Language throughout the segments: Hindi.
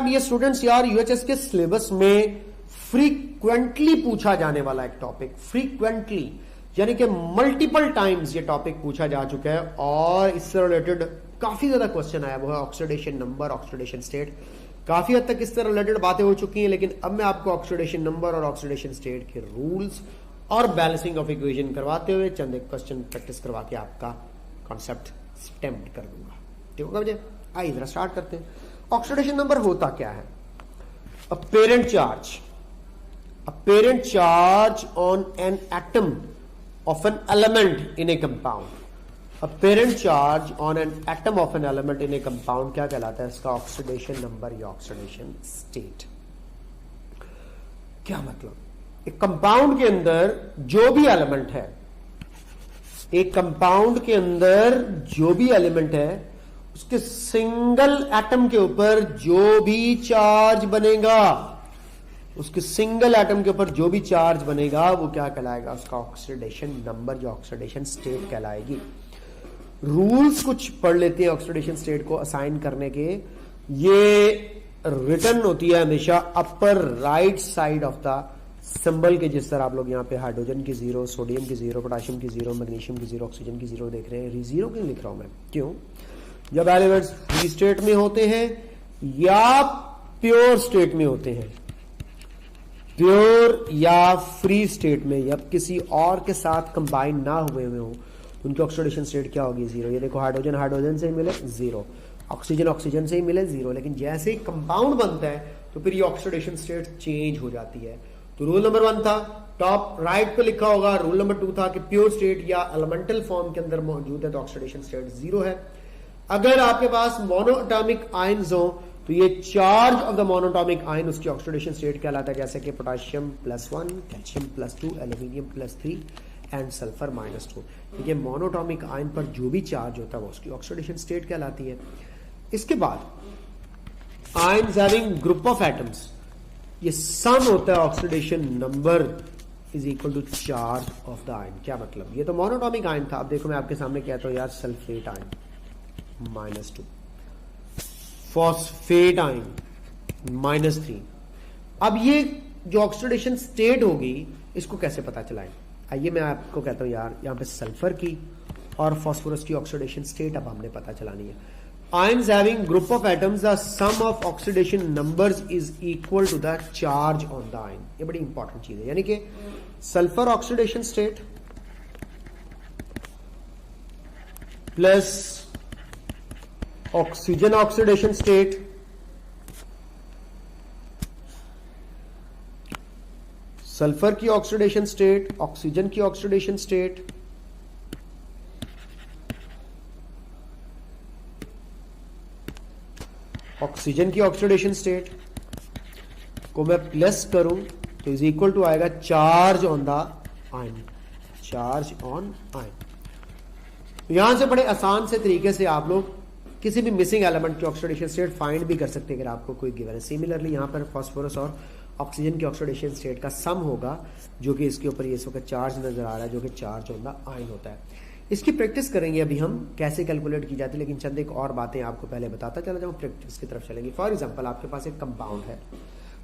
इनफैक्ट ये स्टूडेंट्स यार यूएचएस के सिलेबस में फ्रीक्वेंटली पूछा जाने वाला एक टॉपिक, फ्रीक्वेंटली यानी कि मल्टीपल टाइम्स ये टॉपिक पूछा जा चुका है और इससे रिलेटेड काफी ज्यादा क्वेश्चन आया, वो है ऑक्सीडेशन नंबर, ऑक्सीडेशन स्टेट। काफी हद तक इससे रिलेटेड बातें हो चुकी हैं, लेकिन अब मैं आपको ऑक्सीडेशन नंबर और ऑक्सीडेशन स्टेट के रूल्स और बैलेंसिंग ऑफ इक्वेशन करवाते हुए चंद एक क्वेश्चन प्रैक्टिस करवा के आपका कॉन्सेप्ट स्टेम्प्ड कर दूंगा। ठीक होगा मुझे? आइए जरा स्टार्ट करते हैं। ऑक्सीडेशन नंबर होता क्या है? A parent charge on an atom of an element in a compound. A parent charge on an atom of an element in a compound क्या कहलाता है? इसका ऑक्सीडेशन नंबर या ऑक्सीडेशन स्टेट। क्या मतलब? एक कंपाउंड के अंदर जो भी एलिमेंट है, एक कंपाउंड के अंदर जो भी एलिमेंट है, उसके सिंगल एटम के ऊपर जो भी चार्ज बनेगा, उसके सिंगल एटम के ऊपर जो भी चार्ज बनेगा वो क्या कहलाएगा? उसका ऑक्सीडेशन नंबर या ऑक्सीडेशन स्टेट कहलाएगी। रूल्स कुछ पढ़ लेते हैं ऑक्सीडेशन स्टेट को असाइन करने के। ये रिटर्न होती है हमेशा upper right side of the symbol के, जिस तरह आप लोग यहाँ पे हाइड्रोजन की 0, सोडियम की 0, पोटेशियम की 0, मैग्नीशियम की 0, ऑक्सीजन की 0 देख रहे हैं। 0 क्यों लिख रहा हूं मैं? क्यों? जब एलिमेंट्स फ्री स्टेट में होते हैं या प्योर स्टेट में होते हैं, प्योर या फ्री स्टेट में, या किसी और के साथ कंबाइन ना हुए हो, उनकी ऑक्सीडेशन स्टेट क्या होगी? 0। ये देखो, हाइड्रोजन हाइड्रोजन से ही मिले 0, ऑक्सीजन ऑक्सीजन से ही मिले 0, लेकिन जैसे ही कंपाउंड बनता है तो फिर ये ऑक्सीडेशन स्टेट चेंज हो जाती है। तो रूल नंबर 1 था, टॉप राइट पे लिखा होगा। रूल नंबर 2 था कि प्योर स्टेट या एलिमेंटल फॉर्म के अंदर मौजूद है तो ऑक्सीडेशन स्टेट 0 है। अगर आपके पास मोनोएटॉमिक आयंस हो तो ये charge of the monoatomic ion उसकी ऑक्सीडेशन स्टेट कहलाता है, जैसे कि potassium +1, calcium +2, aluminium +3 and sulphur -2। ठीक है, मोनोटॉमिक आयन पर जो भी चार्ज होता है वो उसकी ऑक्सीडेशन स्टेट कहलाती है। इसके बाद ions having group of atoms, ये सम होता है oxidation number is equal to charge of the ion. क्या मतलब? ये तो मोनोटॉमिक आयन था। अब देखो मैं आपके सामने कहता हूं यार, सल्फेट आयन -2, फॉस्फेट आयन -3। अब ये जो ऑक्सीडेशन स्टेट होगी इसको कैसे पता चलाएं? आइए मैं आपको कहता हूं यार, यहां पे सल्फर की और फास्फोरस की ऑक्सीडेशन स्टेट अब हमने पता चलानी है। Ions having group of atoms, the sum of oxidation numbers is equal to the charge on the ion. ये बड़ी इंपॉर्टेंट चीज है, यानी कि sulphur oxidation state plus oxygen oxidation state sulphur की ऑक्सीडेशन स्टेट, ऑक्सीजन की ऑक्सीडेशन स्टेट, ऑक्सीजन की ऑक्सीडेशन स्टेट को मैं प्लस करूं तो इज इक्वल टू आएगा charge on the ion, charge on ion. यहां से बड़े आसान से तरीके से आप लोग किसी भी मिसिंग एलिमेंट की ऑक्सीडेशन स्टेट फाइंड भी कर सकते हैं अगर आपको कोई गिवन है। सिमिलरली यहां पर फास्फोरस और ऑक्सीजन की ऑक्सीडेशन स्टेट का सम होगा, जो कि इसके ऊपर ये इस वक्त चार्ज नजर आ रहा है, जो कि चार्ज ऑन द आयन होता है। इसकी प्रैक्टिस करेंगे अभी हम कैसे कैलकुलेट की जाती है, लेकिन चंद एक और बातें आपको पहले बताता चला जाऊं, प्रैक्टिस की तरफ चलेंगे। फॉर एग्जाम्पल आपके पास एक कंपाउंड है,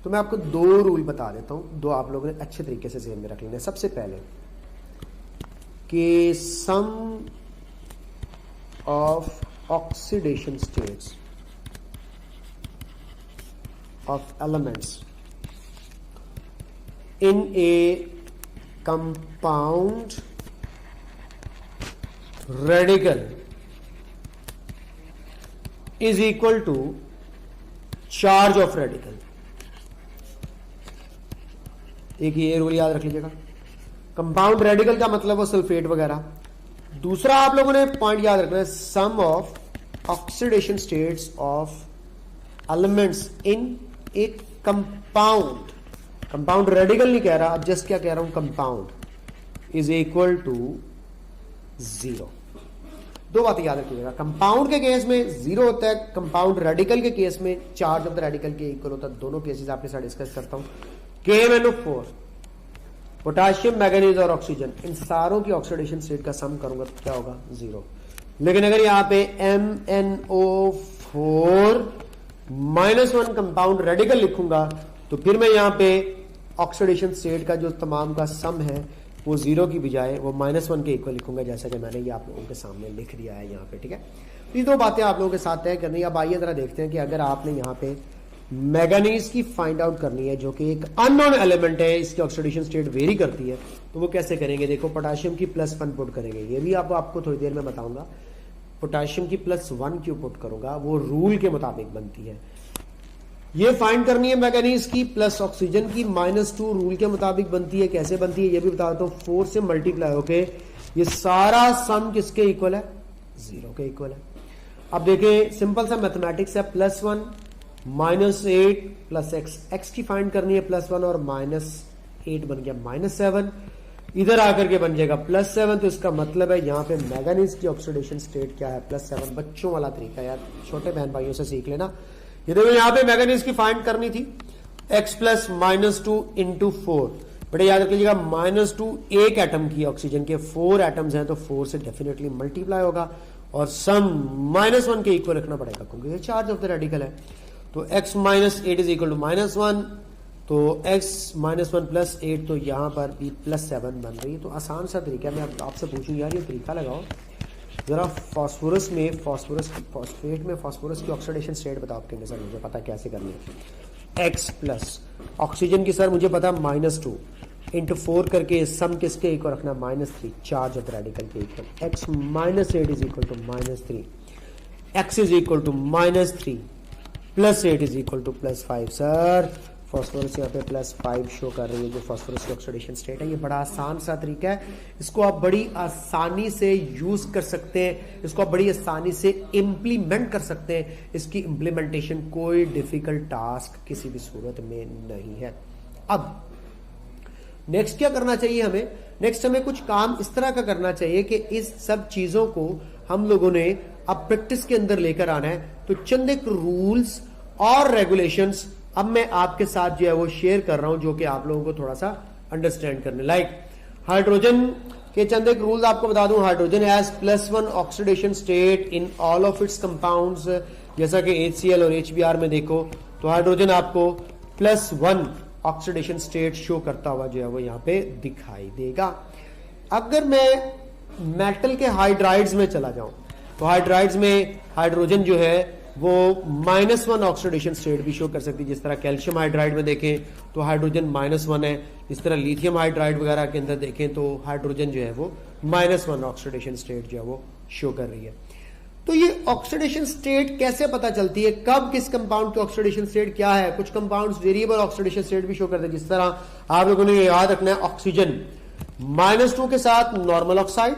तो मैं आपको 2 रूल बता देता हूं, 2 आप लोगों ने अच्छे तरीके से ज़हन में रख लेना। सबसे पहले कि सम of oxidation states of elements in a compound radical is equal to charge of radical। एक ये रूल याद रख लीजिएगा, कंपाउंड रेडिकल का मतलब वो सल्फेट वगैरह। दूसरा आप लोगों ने पॉइंट याद रखना है, sum of oxidation states of elements in a compound. Compound radical नहीं कह रहा, अब जस्ट क्या कह रहा हूं, कंपाउंड इज इक्वल टू 0। 2 बातें याद रखिएगा, कंपाउंड के केस में 0 होता है, कंपाउंड रेडिकल के केस में चार्ज ऑफ द रेडिकल के इक्वल होता है। दोनों केसेस आपके साथ डिस्कस करता हूं। KMnO4, पोटेशियम, मैग्नीज और ऑक्सीजन, इन सारों की ऑक्सीडेशन स्टेट का सम करूंगा तो क्या होगा? 0। लेकिन अगर यहां पे MnO4 -1 कंपाउंड रेडिकल लिखूंगा तो फिर मैं यहाँ पे ऑक्सीडेशन स्टेट का जो तमाम का सम है वो 0 की बजाय वो -1 के इक्वल लिखूंगा, जैसा कि मैंने ये आप लोगों के सामने लिख दिया है यहाँ पे, ठीक है। तो ये दो बातें आप लोगों के साथ तय करनी है। अब आइए जरा देखते हैं कि अगर आपने यहाँ पे मैंगनीज की फाइंड आउट करनी है जो कि एक अननोन एलिमेंट है, इसकी ऑक्सीडेशन स्टेट वेरी करती है, तो वो कैसे करेंगे। देखो पोटेशियम की +1 पुट करेंगे, ये भी आपको थोड़ी देर में बताऊंगा। पोटेशियम की +1 क्यों पुट करूंगा, वो रूल के मुताबिक बनती है। ये फाइंड करनी है मैंगनीज की प्लस ऑक्सीजन की -2 रूल के मुताबिक बनती है। कैसे बनती है ये भी बताता हूं। 4 से मल्टीप्लाई होके ये सारा सम किसके इक्वल है, 0 के इक्वल है। अब देखें सिंपल सा मैथमेटिक्स है, +1 -8 प्लस x की फाइंड करनी है +1 और -8 बन गया -7, इधर आकर के बन जाएगा +7। तो इसका मतलब है यहाँ पे मैंगनीज की ऑक्सीडेशन स्टेट क्या है, +7। बच्चों वाला तरीका यार, छोटे बहन भाइयों से सीख लेना। ये देखो यहाँ पे मैंगनीज की फाइंड करनी थी, x + -2 × 4। बड़े याद रख लीजिएगा, -2 एक एटम की, ऑक्सीजन के 4 एटम्स हैं तो 4 से डेफिनेटली मल्टीप्लाई होगा और सम -1 के इक्वल रखना पड़ेगा क्योंकि ये चार्ज ऑफ द रेडिकल है। तो x - 8 = -1, तो x - 1 + 8, तो यहां पर भी +7 बन रही है। तो आसान सा तरीका है। मैं आपसे पूछूं यार, ये तरीका लगाओ जरा, फॉस्फोरस में फॉस्फेट में फॉस्फोरस की ऑक्सीडेशन स्टेट बताओ आपके सर, मुझे पता कैसे करनी है। x प्लस ऑक्सीजन की सर मुझे पता -2 × 4 करके सम किसके इक्वल रखना, -3, चार्ज ऑफ द रेडिकल के equal. x - 8 = -3, x = -3 + 8 = +5। Sir phosphorus यहाँ पे +5 शो कर रही है, जो फॉस्फोरस की ऑक्सीडेशन स्टेट है। ये बड़ा आसान सा तरीका है, इसको आप बड़ी आसानी से यूज कर सकते हैं, इसको आप बड़ी आसानी से इम्प्लीमेंट कर सकते हैं। इसकी इम्प्लीमेंटेशन कोई डिफिकल्ट टास्क किसी भी सूरत में नहीं है। अब नेक्स्ट क्या करना चाहिए हमें, नेक्स्ट हमें कुछ काम इस तरह का करना चाहिए कि इस सब चीजों को हम लोगों ने अब प्रैक्टिस के अंदर लेकर आना है। तो चंद एक रूल्स और रेगुलेशंस अब मैं आपके साथ जो है वो शेयर कर रहा हूं, जो कि आप लोगों को थोड़ा सा अंडरस्टैंड करने लाइक। हाइड्रोजन के चंद एक रूल्स आपको बता दूं। Hydrogen has +1 oxidation state in all of its compounds, जैसा कि HCl और HBr में देखो तो हाइड्रोजन आपको +1 ऑक्सीडेशन स्टेट शो करता हुआ जो है वो यहाँ पे दिखाई देगा। अगर मैं मेटल के हाइड्राइड्स में चला जाऊं तो हाइड्राइड्स में हाइड्रोजन जो है वो -1 ऑक्सीडेशन स्टेट भी शो कर सकती है। जिस तरह कैल्शियम हाइड्राइड में देखें तो हाइड्रोजन -1 है, इस तरह लिथियम हाइड्राइड वगैरह के अंदर देखें तो हाइड्रोजन जो है वो -1 ऑक्सीडेशन स्टेट जो है वो शो कर रही है। तो ये ऑक्सीडेशन स्टेट कैसे पता चलती है, कब किस कंपाउंड की ऑक्सीडेशन स्टेट क्या है। कुछ कंपाउंड्स वेरिएबल ऑक्सीडेशन स्टेट भी शो करते हैं, जिस तरह आप लोगों ने याद रखना है ऑक्सीजन -2 के साथ नॉर्मल ऑक्साइड,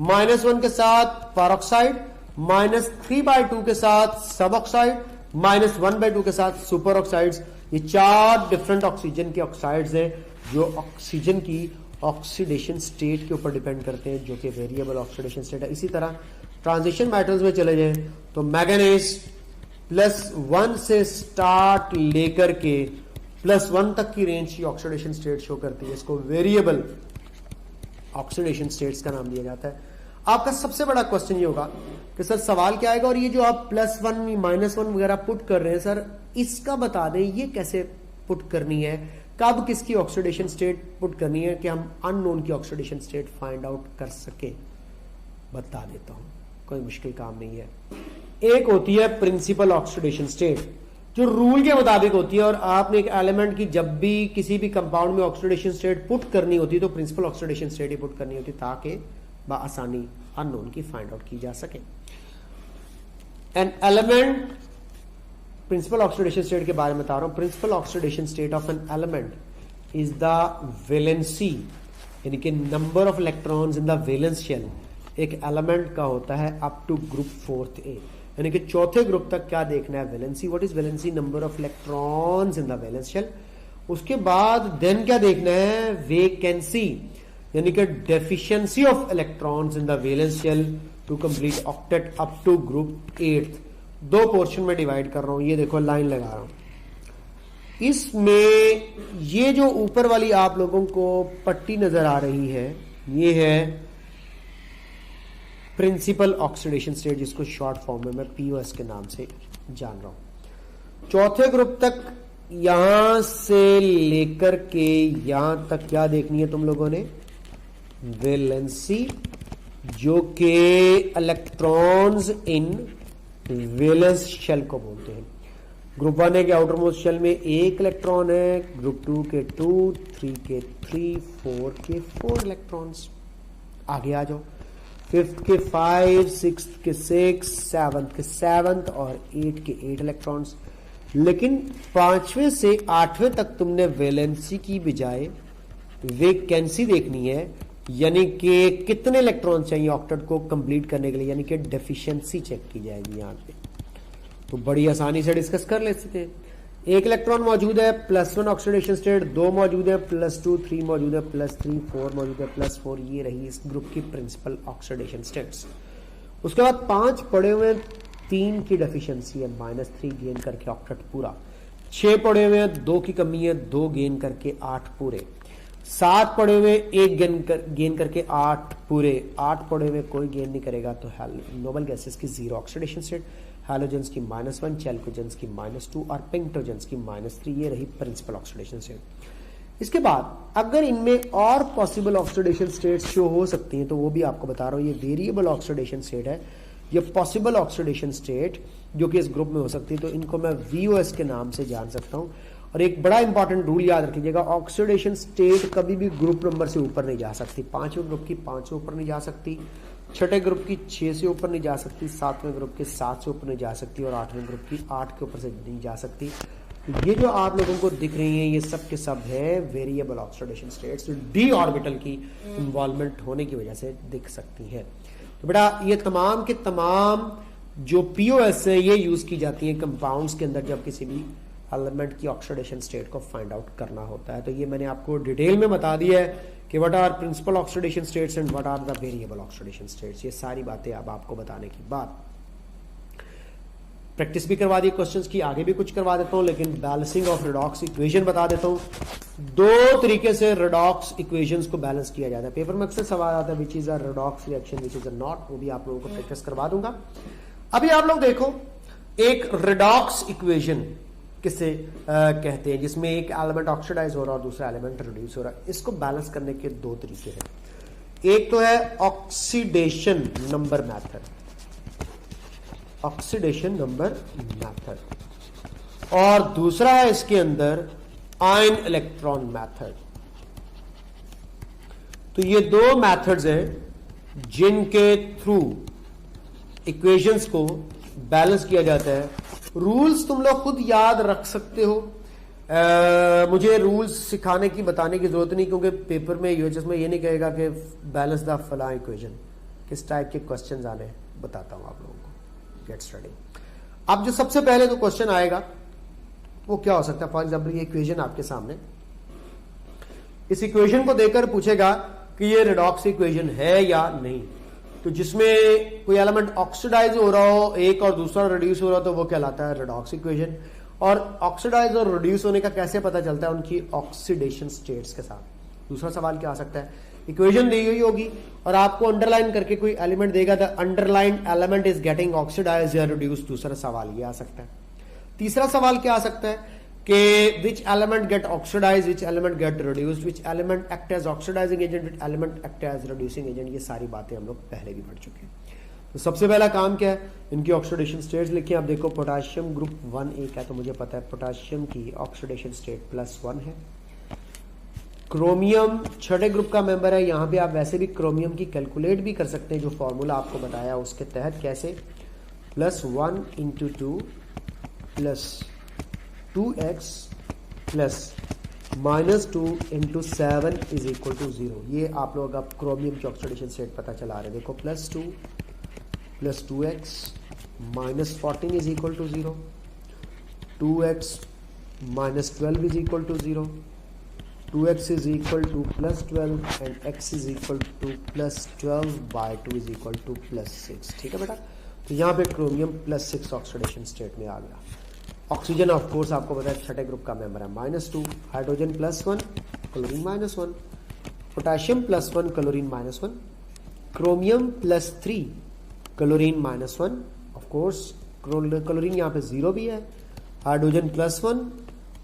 -1 के साथ परऑक्साइड, -3/2 के साथ सब ऑक्साइड, -1/2 के साथ सुपर ऑक्साइड्स। ये 4 डिफरेंट ऑक्सीजन के ऑक्साइड्स हैं जो ऑक्सीजन की ऑक्सीडेशन स्टेट के ऊपर डिपेंड करते हैं, जो कि वेरिएबल ऑक्सीडेशन स्टेट है। इसी तरह ट्रांजिशन मेटल्स में चले जाएं तो मैंगनीज +1 से स्टार्ट लेकर के +1 तक की रेंज की ऑक्सीडेशन स्टेट शो करती है। इसको वेरिएबल ऑक्सीडेशन स्टेट्स का नाम दिया जाता है। आपका सबसे बड़ा क्वेश्चन ये होगा कि सर सवाल क्या आएगा, और ये जो आप +1 -1 वगैरह पुट कर रहे हैं सर, इसका बता दें ये कैसे पुट करनी है, कब किसकी ऑक्सीडेशन स्टेट पुट करनी है कि हम अननोन की ऑक्सीडेशन स्टेट फाइंड आउट कर सके। बता देता हूं, कोई मुश्किल काम नहीं है। एक होती है प्रिंसिपल ऑक्सीडेशन स्टेट, जो रूल के मुताबिक होती है, और आपने एक एलिमेंट की जब भी किसी भी कंपाउंड में ऑक्सीडेशन स्टेट पुट करनी होती है तो प्रिंसिपल ऑक्सीडेशन स्टेट ही पुट करनी होती है, ताकि आसानी अननोन की फाइंड आउट की जा सके। An element, principal oxidation state के बारे में बता रहा हूं। Principal oxidation state of an element is the valency, यानी कि number of electrons in the valence shell एक एलिमेंट का होता है up to group 4th A, यानी कि चौथे ग्रुप तक क्या देखना है, valency. What is valency, number of electrons in the valence shell. उसके बाद देन क्या देखना है, वैकेंसी, यानी कि deficiency of electrons in the valence shell to complete octet up to group 8th। 2 portion में डिवाइड कर रहा हूं, ये देखो लाइन लगा रहा हूं। इसमें ये जो ऊपर वाली आप लोगों को पट्टी नजर आ रही है, ये है प्रिंसिपल ऑक्सीडेशन स्टेट, जिसको शॉर्ट फॉर्म में मैं POS के नाम से जान रहा हूं। चौथे ग्रुप तक यहां से लेकर के यहां तक क्या देखनी है तुम लोगों ने, वैलेंसी, जो कि इलेक्ट्रॉन्स इन वैलेंस शेल को बोलते हैं। ग्रुप 1 के आउटर मोस्ट शेल में एक इलेक्ट्रॉन है, ग्रुप 2 के 2, 3 के 3, 4 के 4 इलेक्ट्रॉन्स। आगे आ जाओ, 5th के 5, 6th के 6, 7th के 7 और 8 के 8 इलेक्ट्रॉन्स। लेकिन 5वें से 8वें तक तुमने वैलेंसी की बजाय वैकेंसी देखनी है, यानी कि कितने इलेक्ट्रॉन चाहिए ऑक्टेट को कंप्लीट करने के लिए, यानी कि डेफिशिएंसी चेक की जाएगी यहां पे। तो बड़ी आसानी से डिस्कस कर लेते हैं। एक इलेक्ट्रॉन मौजूद है, +1 ऑक्सीडेशन स्टेट, 2 मौजूद है, +2, 3 मौजूद है, +3, 4 मौजूद है, +4। ये रही इस ग्रुप की प्रिंसिपल ऑक्सीडेशन स्टेट्स। उसके बाद 5 पड़े हुए, 3 की डेफिशिएंसी है, -3 गेन करके ऑक्टेट पूरा। 6 पड़े हुए, 2 की कमी है, 2 गेन करके 8 पूरे। 7 पड़े हुए, 1 गेन करके 8 पूरे। 8 पड़े हुए कोई गेन नहीं करेगा, तो नोबल गैसेस की 0 ऑक्सीडेशन स्टेट, हैलोजेंस की -1, चैल्कोजेंस की -2 और पेंटोजेंस की -3। ये रही प्रिंसिपल ऑक्सीडेशन स्टेट। इसके बाद अगर इनमें और पॉसिबल ऑक्सीडेशन स्टेट्स शो हो सकती हैं तो वो भी आपको बता रहा हूं। ये वेरिएबल ऑक्सीडेशन स्टेट है, ये पॉसिबल ऑक्सीडेशन स्टेट जो कि इस ग्रुप में हो सकती है, तो इनको मैं VOS के नाम से जान सकता हूं। और एक बड़ा इंपॉर्टेंट रूल याद रखिएगा, ऑक्सीडेशन स्टेट कभी भी ग्रुप नंबर से ऊपर नहीं जा सकती। 5वें ग्रुप की 5 से ऊपर नहीं जा सकती, 6ठे ग्रुप की 6 से ऊपर नहीं जा सकती, 7वें ग्रुप के 7 से ऊपर नहीं जा सकती और 8वें ग्रुप की 8 के ऊपर से नहीं जा सकती। ये जो आप लोगों को दिख रही हैं ये सब के सब है variable oxidation states, D orbital की इन्वॉल्वमेंट होने की वजह से दिख सकती है। तो बेटा ये तमाम के तमाम जो POS है ये यूज की जाती है कंपाउंड्स के अंदर जब किसी भी एलिमेंट की ऑक्सीडेशन स्टेट को फाइंड आउट करना होता है। तो ये मैंने आपको डिटेल में बता दिया है कि what are principal oxidation states and what are the variable oxidation states. ये सारी बातें अब आपको बताने के बाद प्रैक्टिस भी करवा दी क्वेश्चंस की, आगे भी कुछ करवा देता हूं, लेकिन बैलेंसिंग ऑफ रेडॉक्स इक्वेशन बता देता हूं। 2 तरीके से रेडॉक्स इक्वेशंस को बैलेंस किया जाता है। पेपर में अक्सर सवाल आता है which is a redox reaction, which is a not, वो भी आप लोगों को प्रैक्टिस करवा दूंगा। अभी आप लोग देखो, एक रेडॉक्स इक्वेशन किसे कहते हैं, जिसमें एक एलिमेंट ऑक्सीडाइज हो रहा है और दूसरा एलिमेंट रिड्यूस हो रहा है। इसको बैलेंस करने के 2 तरीके हैं। एक तो है oxidation number method, oxidation number method, और दूसरा है इसके अंदर आयन इलेक्ट्रॉन मेथड। तो ये 2 मेथड्स हैं जिनके थ्रू इक्वेशंस को बैलेंस किया जाता है। रूल्स तुम लोग खुद याद रख सकते हो, मुझे रूल्स सिखाने की बताने की जरूरत नहीं, क्योंकि पेपर में यूएचएस में ये नहीं कहेगा कि बैलेंस द फला इक्वेशन, किस टाइप के क्वेश्चंस आने बताता हूं आप लोगों को। Get study. अब जो सबसे पहले तो क्वेश्चन आएगा वो क्या हो सकता है, फॉर एग्जाम्पल ये इक्वेशन आपके सामने, इस इक्वेशन को देखकर पूछेगा कि ये रेडॉक्स इक्वेशन है या नहीं। तो जिसमें कोई एलिमेंट ऑक्सीडाइज हो रहा हो एक और दूसरा रिड्यूस हो रहा हो तो वो कहलाता है रेडॉक्स इक्वेशन। और ऑक्सीडाइज और रिड्यूस होने का कैसे पता चलता है, उनकी ऑक्सीडेशन स्टेट्स के साथ। दूसरा सवाल क्या आ सकता है, इक्वेशन दी हुई होगी और आपको अंडरलाइन करके कोई एलिमेंट देगा, the underline element is getting oxidise या रिड्यूस। दूसरा सवाल ये आ सकता है। तीसरा सवाल क्या आ सकता है कि which element get oxidise, which element get reduced, which element act as oxidising agent, which element act as reducing agent. ये सारी बातें हम लोग पहले भी पढ़ चुके हैं। तो सबसे पहला काम क्या है, इनकी ऑक्सीडेशन स्टेट्स लिखिए। आप देखो पोटाशियम ग्रुप 1 एक है, तो मुझे पता है पोटाशियम की ऑक्सीडेशन स्टेट +1 है। क्रोमियम 6ठे ग्रुप का मेंबर है, यहां पे आप वैसे भी क्रोमियम की कैलकुलेट भी कर सकते हैं, जो फॉर्मूला आपको बताया उसके तहत। कैसे, +1 × 2 + 2x + -2 × 7 = 0। ये आप लोग अब क्रोमियम की ऑक्सीडेशन स्टेट पता चला रहे। देखो +2 + 2x -14 = 0, 2x -12 = 0, 2x = +12 and x +12/2 = +6। ठीक है बेटा, तो यहाँ पे क्रोमियम +6 ऑक्सीडेशन स्टेट में आ गया। ऑक्सीजन ऑफ कोर्स आपको पता है 6ठे ग्रुप का मेंबर है, -2, hydrogen +1, chlorine -1, potassium +1, chlorine -1, chromium +3, chlorine -1। Of course chlorine यहाँ पे 0 भी है, हाइड्रोजन +1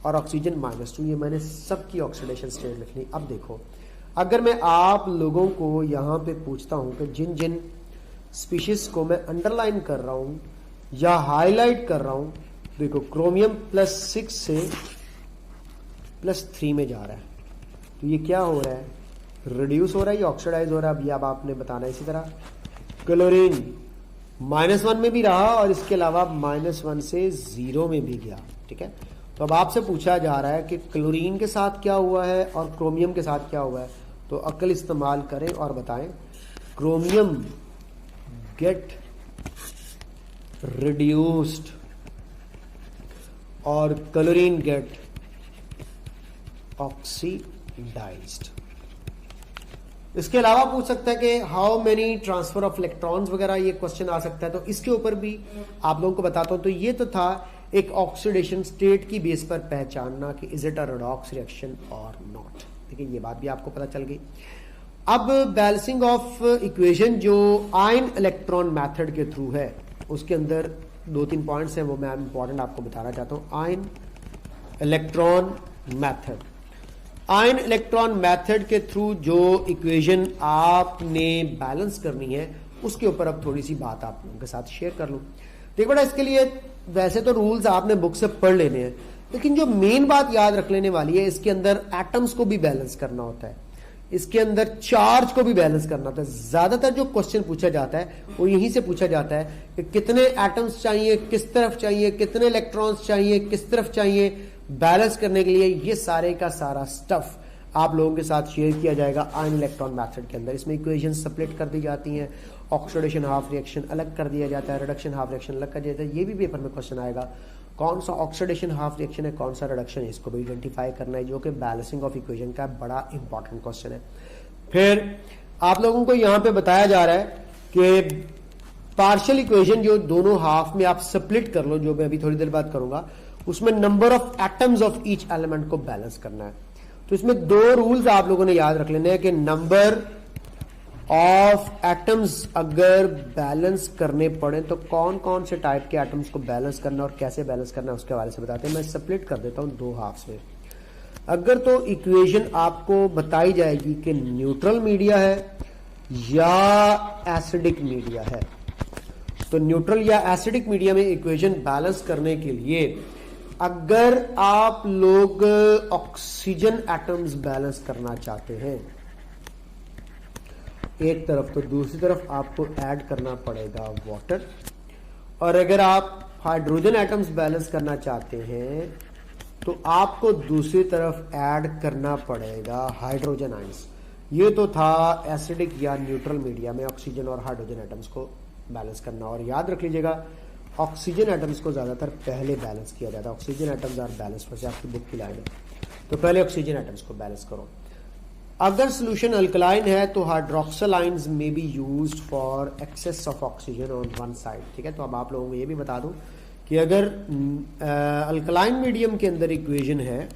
और ऑक्सीजन -2, ये मैंने सबकी ऑक्सीडेशन स्टेट लिखनी। अब देखो, अगर मैं आप लोगों को यहाँ पे पूछता हूँ कि जिन जिन स्पीशीज को मैं अंडरलाइन कर रहा हूँ या हाईलाइट कर रहा हूँ, देखो क्रोमियम +6 से +3 में जा रहा है, तो ये क्या हो रहा है, रिड्यूस हो रहा है या ऑक्सीडाइज हो रहा है, अभी अब आपने बताना है। इसी तरह क्लोरीन -1 में भी रहा और इसके अलावा -1 से 0 में भी गया, ठीक है। तो अब आपसे पूछा जा रहा है कि क्लोरीन के साथ क्या हुआ है और क्रोमियम के साथ क्या हुआ है, तो अक्ल इस्तेमाल करें और बताएं। क्रोमियम गेट रिड्यूस्ड और क्लोरीन गेट ऑक्सीडाइज्ड। इसके अलावा पूछ सकता है कि how many transfer of electrons वगैरह, ये क्वेश्चन आ सकता है, तो इसके ऊपर भी आप लोगों को बताता हूं। तो ये तो था एक ऑक्सीडेशन स्टेट की बेस पर पहचानना कि is it a redox reaction और नॉट, ठीक है, ये बात भी आपको पता चल गई। अब बैलेंसिंग ऑफ इक्वेशन जो आयन इलेक्ट्रॉन मेथड के थ्रू है, उसके अंदर 2-3 पॉइंट्स हैं, वो मैं इंपॉर्टेंट आपको बताना चाहता हूं। Ion electron method, ion electron method के थ्रू जो इक्वेशन आपने बैलेंस करनी है, उसके ऊपर अब थोड़ी सी बात आप लोगों के साथ शेयर कर लूं। देखो बेटा, इसके लिए वैसे तो रूल्स आपने बुक से पढ़ लेने हैं, लेकिन जो मेन बात याद रख लेने वाली है, इसके अंदर एटम्स को भी बैलेंस करना होता है, इसके अंदर चार्ज को भी बैलेंस करना होता है। ज्यादातर जो क्वेश्चन पूछा जाता है वो यहीं से पूछा जाता है कि कितने एटम्स चाहिए, किस तरफ चाहिए, कितने इलेक्ट्रॉन्स चाहिए, किस तरफ चाहिए, बैलेंस करने के लिए। ये सारे का सारा स्टफ आप लोगों के साथ शेयर किया जाएगा आयन इलेक्ट्रॉन मेथड के अंदर। इसमें इक्वेशन स्प्लिट कर दी जाती हैं, ऑक्सीडेशन हाफ रिएक्शन अलग कर दिया जाता है, रिडक्शन हाफ रिएक्शन अलग कर दिया जाता है। ये भी पेपर में क्वेश्चन आएगा, कौन सा ऑक्सीडेशन हाफ रिएक्शन है, कौन सा रिडक्शन है, इसको भी आइडेंटिफाई करना है, जो कि बैलेंसिंग ऑफ इक्वेशन का बड़ा इंपॉर्टेंट क्वेश्चन है। फिर आप लोगों को यहां पे बताया जा रहा है कि पार्शियल इक्वेशन जो दोनों हाफ में आप स्प्लिट कर लो, जो मैं अभी थोड़ी देर बाद करूंगा, उसमें number of atoms of each element को बैलेंस करना है। तो इसमें 2 रूल्स आप लोगों ने याद रख लेने हैं कि नंबर ऑफ एटम्स अगर बैलेंस करने पड़े तो कौन कौन से टाइप के एटम्स को बैलेंस करना और कैसे बैलेंस करना है, उसके हवाले से बताते हैं। मैं स्प्लिट कर देता हूं 2 हाफ्स में। अगर तो इक्वेशन आपको बताई जाएगी कि न्यूट्रल मीडिया है या एसिडिक मीडिया है, तो न्यूट्रल या एसिडिक मीडिया में इक्वेशन बैलेंस करने के लिए अगर आप लोग ऑक्सीजन एटम्स बैलेंस करना चाहते हैं एक तरफ, तो दूसरी तरफ आपको ऐड करना पड़ेगा वाटर, और अगर आप हाइड्रोजन एटम्स बैलेंस करना चाहते हैं तो आपको दूसरी तरफ ऐड करना पड़ेगा हाइड्रोजन आयंस। ये तो था एसिडिक या न्यूट्रल मीडिया में ऑक्सीजन और हाइड्रोजन एटम्स को बैलेंस करना। और याद रख लीजिएगा, ऑक्सीजन एटम्स को ज्यादातर पहले बैलेंस किया जाता है। ऑक्सीजन एटम्स आर बैलेंस, वैसे आपकी बुक की लाइन है, तो पहले ऑक्सीजन एटम्स को बैलेंस करो। अगर सोल्यूशन अल्कलाइन है तो hydroxyl ions may be used for excess of oxygen on one side, ठीक है। तो अब आप लोगों को ये भी बता दूं कि अगर अल्कलाइन मीडियम के अंदर इक्वेशन है,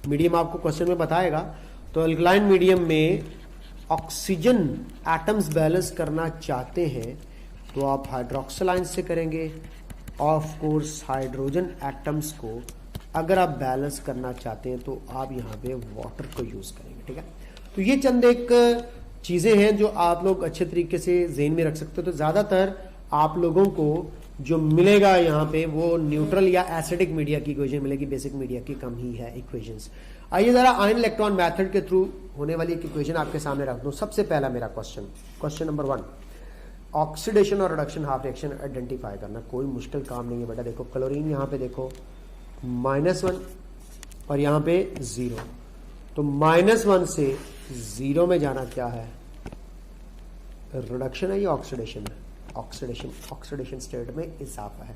मीडियम आपको क्वेश्चन में बताएगा, तो अल्कलाइन मीडियम में ऑक्सीजन एटम्स बैलेंस करना चाहते हैं तो आप हाइड्रोक्सिल आयंस से करेंगे। ऑफ कोर्स हाइड्रोजन एटम्स को अगर आप बैलेंस करना चाहते हैं तो आप यहाँ पे वाटर को यूज करेंगे, ठीक है। तो ये चंद एक चीजें हैं जो आप लोग अच्छे तरीके से ज़हन में रख सकते हो। तो ज्यादातर आप लोगों को जो मिलेगा यहाँ पे वो न्यूट्रल या एसिडिक मीडिया की इक्वेशन मिलेगी, बेसिक मीडिया की कम ही है इक्वेशंस। आइए जरा आयन इलेक्ट्रॉन मेथड के थ्रू होने वाली एक इक्वेशन आपके सामने रख दूं। सबसे पहला मेरा क्वेश्चन नंबर 1, ऑक्सीडेशन और रिडक्शन हाफ रिएक्शन आइडेंटिफाई करना। कोई मुश्किल काम नहीं है बेटा। देखो क्लोरीन यहाँ पे देखो -1 और यहाँ पे 0, तो -1 से 0 में जाना क्या है, रिडक्शन है या ऑक्सीडेशन है? ऑक्सीडेशन स्टेट में इजाफा है।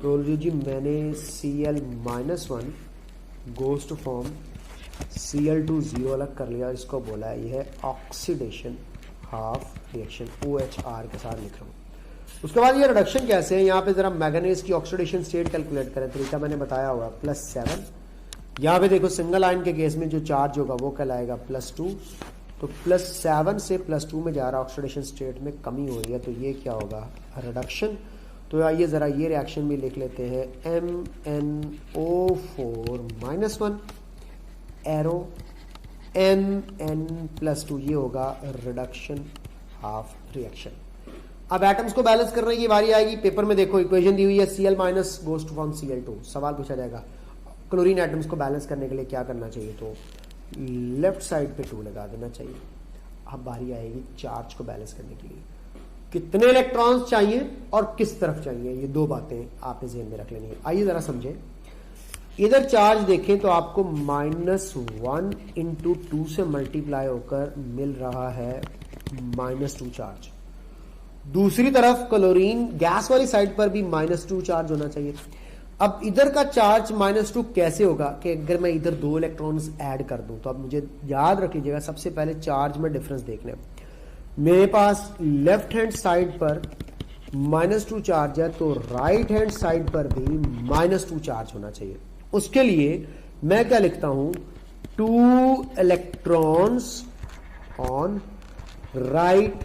तो जी मैंने Cl-1 goes to form Cl2 0 अलग कर लिया, इसको बोला है ये है ऑक्सीडेशन हाफ रिएक्शन, OHR के साथ लिख रहा हूँ। उसके बाद ये रिडक्शन कैसे है, यहाँ पे जरा मैंगनीज की ऑक्सीडेशन स्टेट कैलकुलेट करें, तरीका मैंने बताया हुआ +7। यहाँ पे देखो सिंगल आयन के केस में जो चार्ज होगा वो कहलाएगा +2, तो +7 से +2 में जा रहा है, ऑक्सीडेशन स्टेट में कमी हो रही है, तो ये क्या होगा, रिडक्शन। तो आइए ज़रा ये रिएक्शन भी लिख लेते हैं, MnO4-1 एरो Mn+2, ये होगा रिडक्शन हाफ रिएक्शन। अब एटम्स को बैलेंस करने की बारी आएगी। पेपर में देखो इक्वेशन दी हुई है, Cl- goes to form Cl2। सवाल पूछा जाएगा क्लोरीन एटम्स को बैलेंस करने के लिए क्या करना चाहिए, तो लेफ्ट साइड पे 2 लगा देना चाहिए। अब बारी आएगी चार्ज को बैलेंस करने के लिए, कितने इलेक्ट्रॉन्स चाहिए और किस तरफ चाहिए, ये 2 बातें आपने ज़हन में रख लेनी है। आइए ज़रा समझें, इधर चार्ज देखें तो आपको -1 × 2 से मल्टीप्लाई होकर मिल रहा है -2 चार्ज। दूसरी तरफ क्लोरीन गैस वाली साइड पर भी -2 चार्ज होना चाहिए। अब इधर का चार्ज -2 कैसे होगा कि अगर मैं इधर 2 इलेक्ट्रॉन्स ऐड कर दूं, तो अब मुझे याद रख लीजिएगा, सबसे पहले चार्ज में डिफरेंस देखना है। मेरे पास लेफ्ट हैंड साइड पर -2 चार्ज है, तो राइट हैंड साइड पर भी -2 चार्ज होना चाहिए। उसके लिए मैं क्या लिखता हूं, 2 electrons on right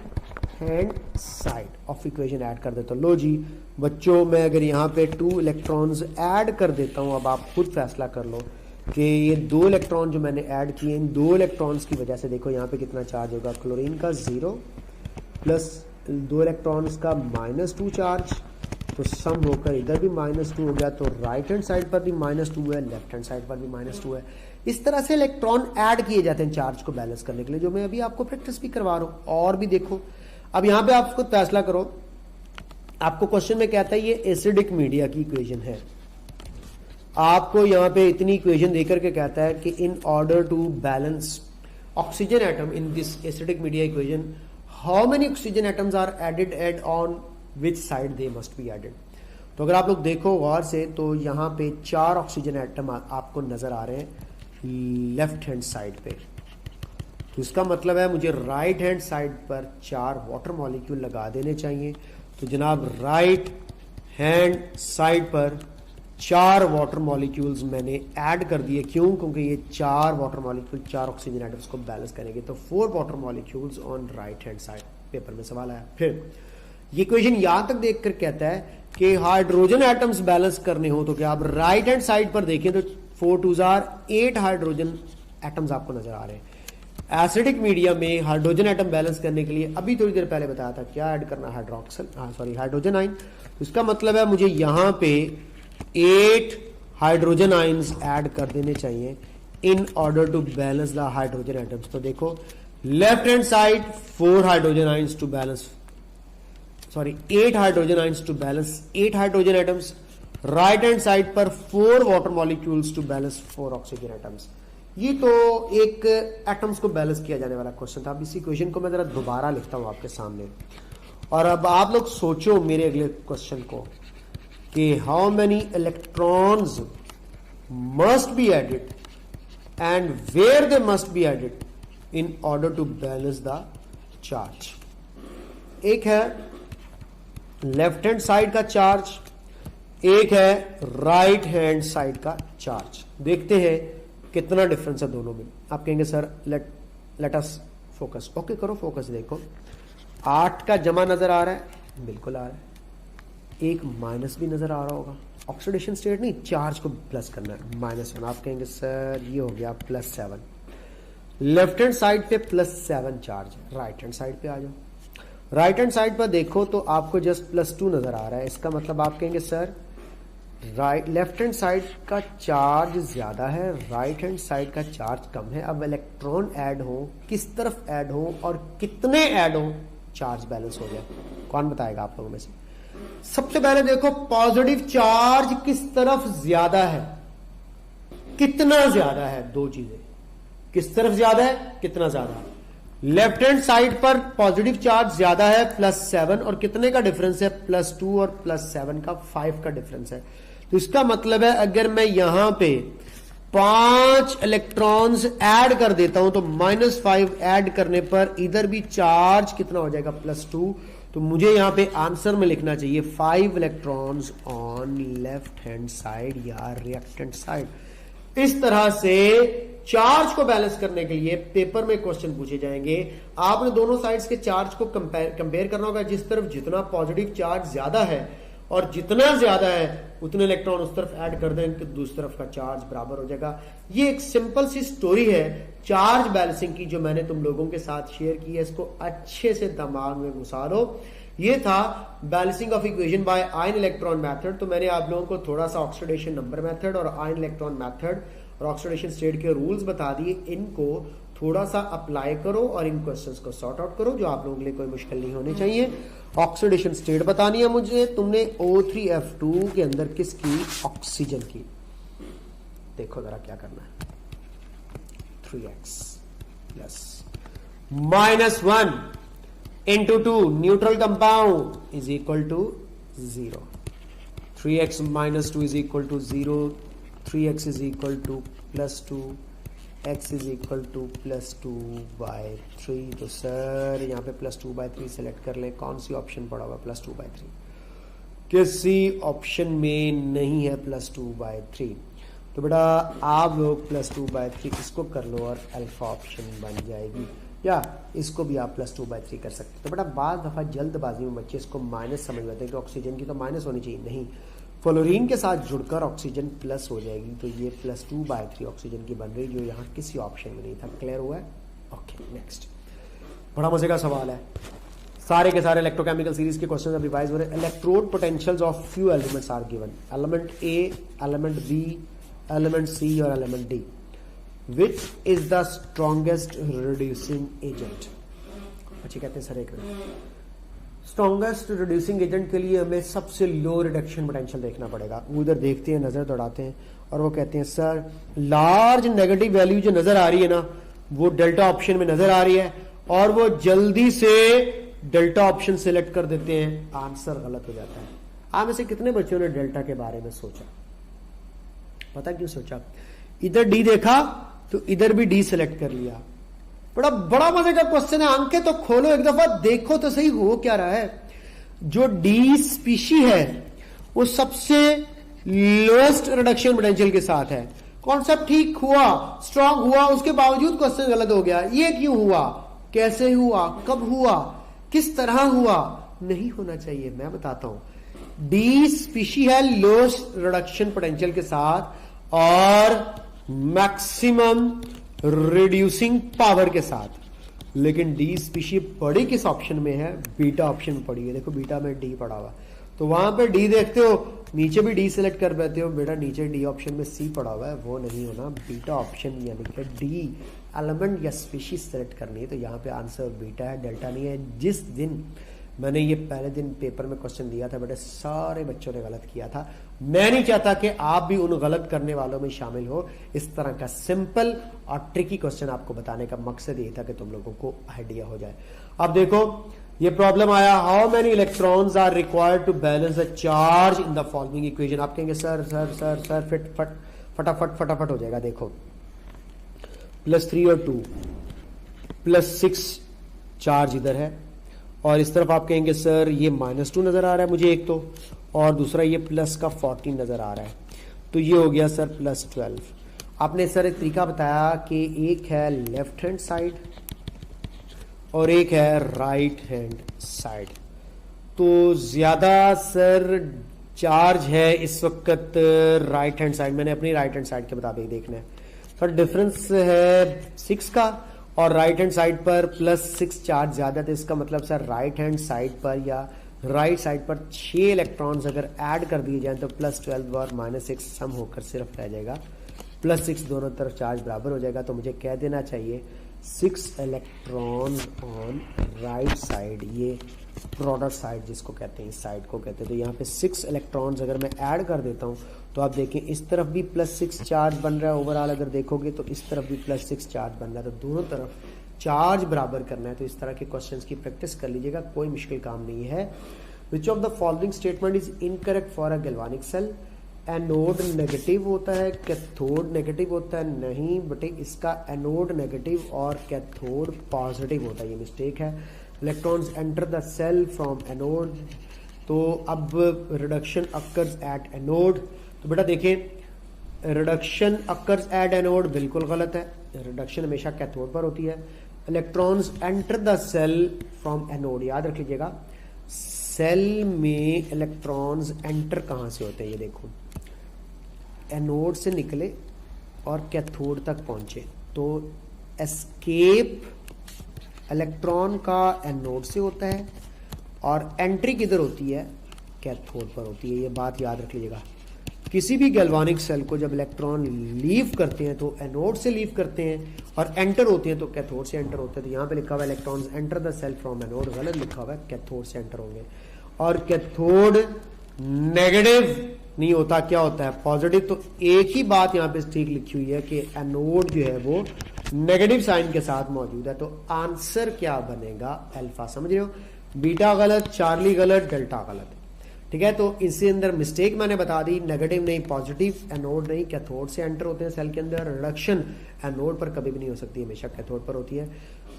hand side of equation add कर देता हूं। लो जी बच्चों, मैं अगर यहां पे 2 इलेक्ट्रॉन्स ऐड कर देता हूं, अब आप खुद फैसला कर लो कि ये 2 इलेक्ट्रॉन जो मैंने ऐड किए, इन 2 इलेक्ट्रॉन्स की वजह से देखो यहां पे कितना चार्ज होगा, क्लोरीन का 0 प्लस 2 इलेक्ट्रॉन्स का -2 चार्ज, तो सम होकर इधर भी -2 हो गया। तो राइट हैंड साइड पर भी -2 है, लेफ्ट हैंड साइड पर भी -2 है। इस तरह से इलेक्ट्रॉन ऐड किए जाते हैं चार्ज को बैलेंस करने के लिए, जो मैं अभी आपको प्रैक्टिस भी करवा रहा हूं। और भी देखो, अब यहां पे आपको फैसला करो, आपको क्वेश्चन में कहता है ये एसिडिक मीडिया की इक्वेशन है, आपको यहां पे इतनी इक्वेशन देकर के कहता है कि in order to balance oxygen atom in this acidic media equation, how many oxygen atoms are add on which side they must be added. तो अगर आप लोग देखो गौर से, तो यहां पे 4 ऑक्सीजन एटम आपको नजर आ रहे हैं लेफ्ट हैंड साइड पे। तो इसका मतलब है मुझे राइट हैंड साइड पर 4 वाटर मॉलिक्यूल लगा देने चाहिए। तो जनाब राइट हैंड साइड पर 4 वाटर मॉलिक्यूल्स मैंने ऐड कर दिए। क्यों? क्योंकि ये 4 वाटर मॉलिक्यूल 4 ऑक्सीजन एटम्स को बैलेंस करेंगे। तो 4 water molecules on right hand side. Paper में सवाल आया। फिर ये इक्वेशन यहां तक देखकर कहता है कि हाइड्रोजन एटम्स बैलेंस करने हो तो क्या आप राइट हैंड साइड पर देखें तो 4 2 8 हाइड्रोजन एटम्स आपको नजर आ रहे हैं। एसिडिक मीडिया में हाइड्रोजन एटम बैलेंस करने के लिए अभी थोड़ी देर पहले बताया था क्या ऐड करना, हाइड्रोजन आइन। तो इसका मतलब है मुझे यहां पे 8 हाइड्रोजन आइंस ऐड कर देने चाहिए in order to balance the hydrogen atoms. तो देखो left hand side 4 hydrogen ions to balance 8 hydrogen ions to balance 8 hydrogen atoms. Right hand side पर 4 water molecules to balance 4 oxygen atoms. ये तो एक एटम्स को बैलेंस किया जाने वाला क्वेश्चन था। अब इसी क्वेश्चन को मैं जरा दोबारा लिखता हूं आपके सामने, और अब आप लोग सोचो मेरे अगले क्वेश्चन को कि how many electrons must be added and where they must be added in order to balance the charge. एक है लेफ्ट हैंड साइड का चार्ज, एक है राइट हैंड साइड का चार्ज। देखते हैं कितना डिफरेंस है दोनों में। आप कहेंगे sir let us focus. Okay करो फोकस। देखो 8 का जमा नजर आ रहा है, बिल्कुल आ रहा है। एक माइनस भी नजर आ रहा होगा। ऑक्सीडेशन स्टेट नहीं, चार्ज को प्लस करना है, -1। आप कहेंगे सर ये हो गया +7। लेफ्ट हैंड साइड पे +7 चार्ज है। राइट हैंड साइड पे आ जाओ। राइट हैंड साइड पर देखो तो आपको जस्ट +2 नजर आ रहा है। इसका मतलब आप कहेंगे सर लेफ्ट हैंड साइड का चार्ज ज्यादा है, राइट हैंड साइड का चार्ज कम है। अब इलेक्ट्रॉन ऐड हो, किस तरफ ऐड हो और कितने ऐड हो, चार्ज बैलेंस हो गया। कौन बताएगा आप लोगों में से? सबसे पहले देखो पॉजिटिव चार्ज किस तरफ ज्यादा है, कितना ज्यादा है। 2 चीजें, किस तरफ ज्यादा है, कितना ज्यादा है। लेफ्ट हैंड साइड पर पॉजिटिव चार्ज ज्यादा है +7, और कितने का डिफरेंस है, +2 और +7 का 5 का डिफरेंस है। तो इसका मतलब है अगर मैं यहां पे 5 इलेक्ट्रॉन्स ऐड कर देता हूं तो -5 ऐड करने पर इधर भी चार्ज कितना हो जाएगा, +2। तो मुझे यहां पे आंसर में लिखना चाहिए 5 electrons on left hand side या रिएक्टेंट साइड। इस तरह से चार्ज को बैलेंस करने के लिए पेपर में क्वेश्चन पूछे जाएंगे। आपने दोनों साइड्स के चार्ज को कंपेयर करना होगा। जिस तरफ जितना पॉजिटिव चार्ज ज्यादा है और जितना ज्यादा है उतने इलेक्ट्रॉन उस तरफ ऐड कर दें कि दूसरी तरफ का चार्ज बराबर हो जाएगा। ये एक सिंपल सी स्टोरी है चार्ज बैलेंसिंग की जो मैंने तुम लोगों के साथ शेयर की है, इसको अच्छे से दिमाग में घुसा लो। ये था balancing of equation by ion electron method. तो मैंने आप लोगों को थोड़ा सा ऑक्सीडेशन नंबर मेथड और आयन इलेक्ट्रॉन मेथड और ऑक्सीडेशन स्टेट के रूल्स बता दिए, इनको थोड़ा सा अप्लाई करो और इन क्वेश्चंस को सॉर्ट आउट करो जो आप लोगों के लिए कोई मुश्किल नहीं होनी चाहिए। ऑक्सीडेशन स्टेट बतानी है मुझे, तुमने O3F2 के अंदर किसकी? ऑक्सीजन की। देखो जरा क्या करना है, 3x plus -1 into 2 neutral compound is equal to 0। 3x minus 2 is equal to 0, 3x is equal to plus 2, x is equal to plus 2 by 3। तो सर यहाँ पे plus 2 by 3 सेलेक्ट कर लें, कौन सी ऑप्शन पड़ा हुआ plus 2 by 3? किसी ऑप्शन में नहीं है plus 2 by 3। तो बेटा आप लोग plus 2 by 3 इसको कर लो और अल्फा ऑप्शन बन जाएगी, या इसको भी आप plus 2 by 3 कर सकते हैं। तो बेटा बाद दफा जल्दबाजी में बच्चे इसको माइनस समझ लेते हैं कि ऑक्सीजन की तो माइनस होनी चाहिए, नहीं, फ्लोरीन के साथ जुड़कर ऑक्सीजन प्लस हो जाएगी। तो ये plus 2 by 3 ऑक्सीजन की बन रही जो यहाँ किसी ऑप्शन में नहीं था। क्लियर हुआ है? ओके नेक्स्ट, बड़ा मजे का सवाल है। सारे के सारे इलेक्ट्रोकेमिकल सीरीज के क्वेश्चन रिवाइज हो रहे हैं। Electrode potentials of few elements are given, element A, element B, element C और element D. Which is the strongest reducing agent? अच्छी कहते हैं सर एक स्ट्रॉन्गेस्ट रिड्यूसिंग एजेंट के लिए हमें सबसे लो रिडक्शन पोटेंशियल देखना पड़ेगा। उधर देखते हैं, नजर दौड़ाते हैं और वो कहते हैं सर लार्ज नेगेटिव वैल्यू जो नजर आ रही है ना वो डेल्टा ऑप्शन में नजर आ रही है, और वो जल्दी से डेल्टा ऑप्शन सिलेक्ट कर देते हैं, आंसर गलत हो जाता है। आप में से कितने बच्चों ने डेल्टा के बारे में सोचा? पता क्यों सोचा? इधर डी देखा तो इधर भी डी सिलेक्ट कर लिया। बड़ा मजे का क्वेश्चन है। आंखें तो खोलो एक दफा, देखो तो सही हो क्या रहा है। जो डी स्पीशी है वो सबसे लोएस्ट रिडक्शन पोटेंशियल के साथ है। कॉन्सेप्ट ठीक हुआ, स्ट्रांग हुआ, उसके बावजूद क्वेश्चन गलत हो गया। ये क्यों हुआ? कैसे हुआ? कब हुआ? किस तरह हुआ? नहीं होना चाहिए, मैं बताता हूं। डी स्पीशी है लोएस्ट रिडक्शन पोटेंशियल के साथ और मैक्सिमम रिड्यूसिंग पावर के साथ, लेकिन डी स्पीशी पड़ी किस ऑप्शन में है? बीटा ऑप्शन में पड़ी है। देखो बीटा में डी पड़ा हुआ, तो वहां पे डी देखते हो, नीचे भी डी सिलेक्ट कर देते हो, बेटा नीचे डी ऑप्शन में सी पड़ा हुआ है, वो नहीं होना, बीटा ऑप्शन यानी कि डी एलिमेंट या स्पीशीज सेलेक्ट करनी है। तो यहाँ पे आंसर बीटा है, डेल्टा नहीं है। जिस दिन मैंने ये पहले दिन पेपर में क्वेश्चन दिया था बेटे, सारे बच्चों ने गलत किया था। मैं नहीं चाहता कि आप भी उन गलत करने वालों में शामिल हो। इस तरह का सिंपल और ट्रिकी क्वेश्चन आपको बताने का मकसद ये था कि तुम लोगों को आइडिया हो जाए। अब देखो ये प्रॉब्लम आया, how many electrons are required to balance the charge in the following equation. आप कहेंगे सर सर सर सर फटाफट हो जाएगा। देखो +3 और 2 +6 चार्ज इधर है, और इस तरफ आप कहेंगे सर ये -2 नजर आ रहा है मुझे एक तो, और दूसरा ये प्लस का 14 नजर आ रहा है, तो ये हो गया सर +12। आपने सर एक तरीका बताया कि एक है लेफ्ट हैंड साइड और एक है राइट हैंड साइड। तो ज्यादा सर चार्ज है इस वक्त राइट हैंड साइड, मैंने अपनी राइट हैंड साइड के मुताबिक देखना है। सर डिफरेंस है 6 का, और राइट हैंड साइड पर +6 चार्ज ज्यादा, तो इसका मतलब सर राइट हैंड साइड पर या राइट साइड पर 6 इलेक्ट्रॉन्स अगर ऐड कर दिए जाए तो +12 और -6 सम होकर सिर्फ रह जाएगा, +6 दोनों तरफ चार्ज बराबर हो जाएगा। तो मुझे कह देना चाहिए 6 इलेक्ट्रॉन ऑन राइट साइड, ये प्रोडक्ट साइड जिसको कहते हैं, इस साइड को कहते हैं। तो यहाँ पे 6 इलेक्ट्रॉन्स अगर मैं ऐड कर देता हूँ तो आप देखें इस तरफ भी +6 चार्ज बन रहा है, ओवरऑल अगर देखोगे तो इस तरफ भी +6 चार्ज बन रहा है, तो दोनों तरफ चार्ज बराबर करना है। तो इस तरह के क्वेश्चंस की प्रैक्टिस कर लीजिएगा, कोई मुश्किल काम नहीं है। Which of the following statement is incorrect for a galvanic cell? Anode negative होता है, कैथोड नेगेटिव होता है, नहीं बेटे इसका एनोड नेगेटिव और कैथोड पॉजिटिव होता है, ये मिस्टेक है। Electrons enter the cell from anode, तो अब रिडक्शन अकर्स एट एनोड, तो बेटा देखें रिडक्शन अकर्स एट एनोड बिल्कुल गलत है, रिडक्शन हमेशा कैथोड पर होती है। Electrons enter the cell from anode, याद रख लीजिएगा सेल में इलेक्ट्रॉन्स एंटर कहाँ से होते हैं, ये देखो एनोड से निकले और कैथोड तक पहुंचे, तो एस्केप इलेक्ट्रॉन का एनोड से होता है और एंट्री किधर होती है, कैथोड पर होती है। ये बात याद रख लीजिएगा। किसी भी गैल्वानिक सेल को जब इलेक्ट्रॉन लीव करते हैं तो एनोड से लीव करते हैं और एंटर होते हैं तो कैथोड से एंटर होते हैं। तो यहाँ पे लिखा हुआ है electrons enter the cell from anode, गलत लिखा हुआ है, कैथोड से एंटर होंगे। और कैथोड नेगेटिव नहीं होता, क्या होता है, पॉजिटिव। तो एक ही बात यहाँ पे ठीक लिखी हुई है कि एनोड जो है वो नेगेटिव साइन के साथ मौजूद है। तो आंसर क्या बनेगा, अल्फा। समझ रहे हो, बीटा गलत, चार्ली गलत, डेल्टा गलत। ठीक है, तो इसके अंदर मिस्टेक मैंने बता दी, नेगेटिव नहीं पॉजिटिव, एनोड नहीं, कैथोड से एंटर होते हैं सेल के अंदर। रिडक्शन एनोड पर कभी भी नहीं हो सकती, हमेशा कैथोड पर होती है।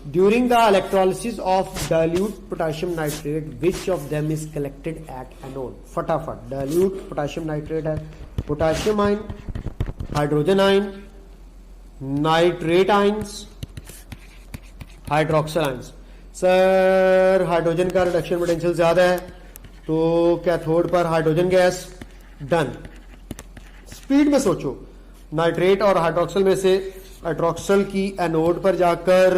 During the electrolysis of dilute potassium nitrate which of them is collected at anode. फटाफट, डाइल्यूट पोटेशियम नाइट्रेट है potassium ion, hydrogen ion, nitrate ions, hydroxyl ions. Sir hydrogen का रिडक्शन पोटेंशियल ज्यादा है तो कैथोड पर हाइड्रोजन गैस, डन। स्पीड में सोचो, नाइट्रेट और हाइड्रोक्सिल में से हाइड्रोक्सिल की एनोड पर जाकर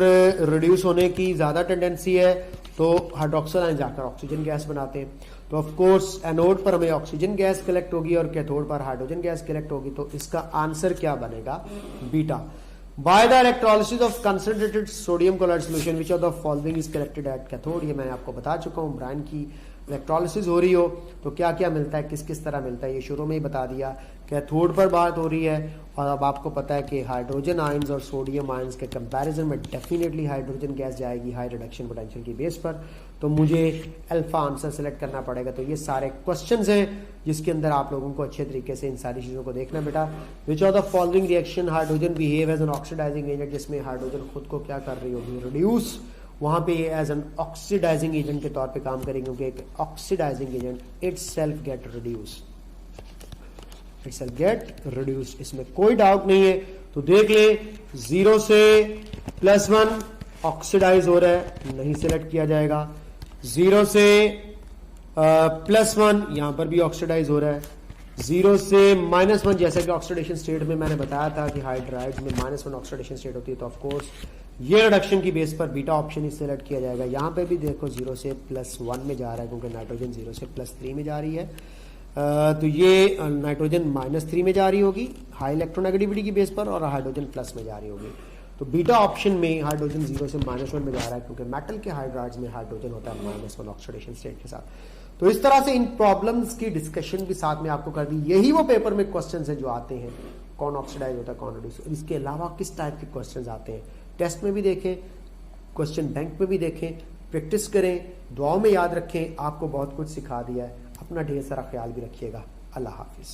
रिड्यूस होने की ज्यादा टेंडेंसी है, तो हाइड्रोक्सिल आयन जाकर ऑक्सीजन गैस बनाते हैं। तो ऑफ कोर्स एनोड पर हमें ऑक्सीजन गैस कलेक्ट होगी और कैथोड पर हाइड्रोजन गैस कलेक्ट होगी। तो इसका आंसर क्या बनेगा, beta. By the electrolysis of concentrated sodium chloride solution which of the following is collected at cathode. ये मैंने आपको बता चुका हूं, ब्रायन की इलेक्ट्रोलिसिस हो रही हो तो क्या क्या मिलता है, किस किस तरह मिलता है, ये शुरू में ही बता दिया। कैथोड पर बात हो रही है और अब आपको पता है कि हाइड्रोजन आयंस और सोडियम आयंस के कंपैरिजन में डेफिनेटली हाइड्रोजन गैस जाएगी हाई रिडक्शन पोटेंशियल की बेस पर। तो मुझे अल्फा आंसर सेलेक्ट करना पड़ेगा। तो ये सारे क्वेश्चंस हैं जिसके अंदर आप लोगों को अच्छे तरीके से इन सारी चीजों को देखना बेटा। Which of the following reaction hydrogen behave as an oxidising agent, जिसमें हाइड्रोजन खुद को क्या कर रही होगी, रिड्यूस। वहां पे एज एन ऑक्सीडाइजिंग एजेंट के तौर पे काम करेंगे, क्योंकि एक oxidising agent itself get reduce, itself get reduce, इसमें कोई डाउट नहीं है। तो देख ले, 0 से +1 ऑक्सीडाइज हो रहा है, नहीं सिलेक्ट किया जाएगा। 0 से +1 यहां पर भी ऑक्सीडाइज हो रहा है। 0 से -1, जैसे कि ऑक्सीडेशन स्टेट में मैंने बताया था कि हाइड्राइड्स में -1 ऑक्सीडेशन स्टेट होती है, तो ऑफकोर्स ये रिडक्शन की बेस पर बीटा ऑप्शन ही सिलेक्ट किया जाएगा। यहां पे भी देखो 0 से +1 में जा रहा है, क्योंकि नाइट्रोजन 0 से +3 में जा रही है। तो ये नाइट्रोजन -3 में जा रही होगी हाई इलेक्ट्रोनेगेटिविटी की बेस पर, और हाइड्रोजन प्लस में जा रही होगी। तो बीटा ऑप्शन में हाइड्रोजन 0 से -1 में जा रहा है, क्योंकि मेटल के हाइड्राइड्स में हाइड्रोजन होता है -1 ऑक्सीडेशन स्टेट के साथ। तो इस तरह से इन प्रॉब्लम्स की डिस्कशन भी साथ में आपको कर दी। यही वो पेपर में क्वेश्चन है जो आते हैं, कौन ऑक्सीडाइज होता है, कौन रिड्यूस। इसके अलावा किस टाइप के क्वेश्चन आते हैं, टेस्ट में भी देखें, क्वेश्चन बैंक में भी देखें, प्रैक्टिस करें, दुआओं में याद रखें। आपको बहुत कुछ सिखा दिया है। अपना ढेर सारा ख्याल भी रखिएगा। अल्लाह हाफिज।